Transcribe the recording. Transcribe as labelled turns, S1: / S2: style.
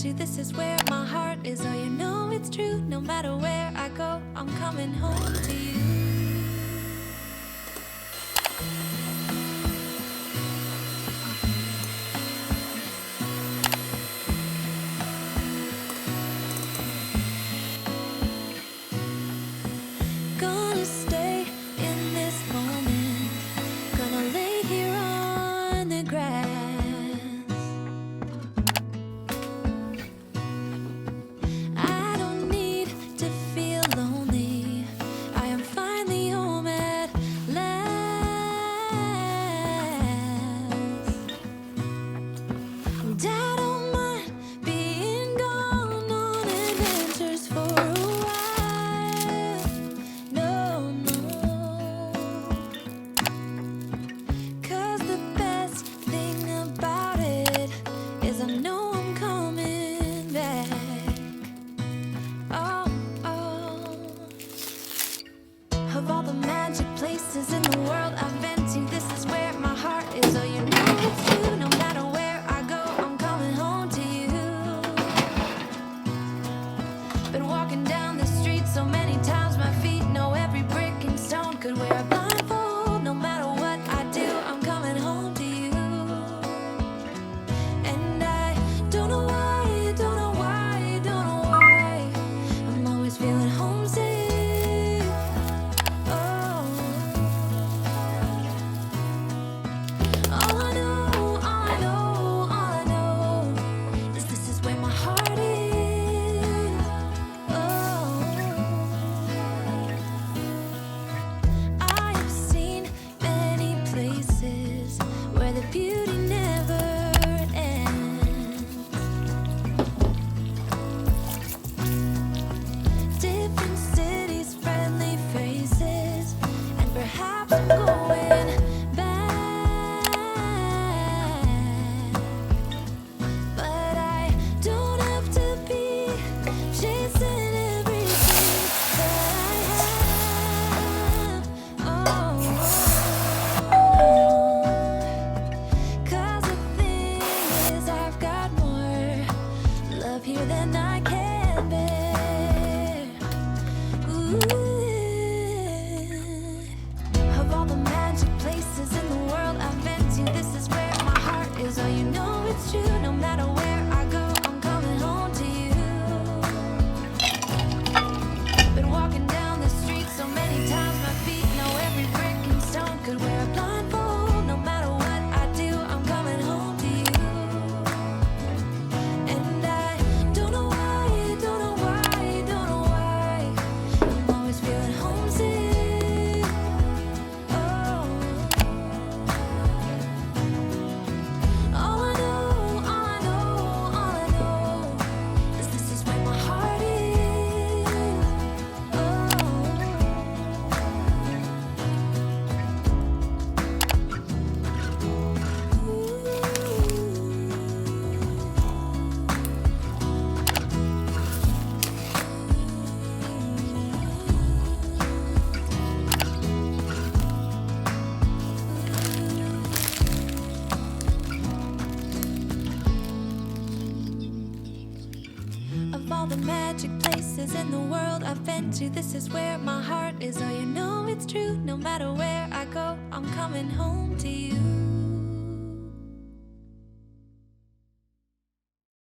S1: you, this is where my heart is. Oh, you know it's true. No matter where I go, I'm coming home to you. Gonna stay in this moment. Gonna lay here on the grass. I don't need to feel lonely. I am finally than I can bear. Ooh. Of all the magic places in the world I've been to, this is where my heart is. Oh, you know it's true. No matter where I go, I'm coming home to you. Been walking down the street so many times, my feet know every brick and stone. Could wear a blindfold. No matter what I do, I'm coming home to you. And I don't know why, don't know why, don't know why I'm always feeling homesick. Oh, all I know, all I know, all I know is this is where my heart is. Of all the magic places in the world I've been to, this is where my heart is. Oh, you know it's true. No matter where I go, I'm coming home to you.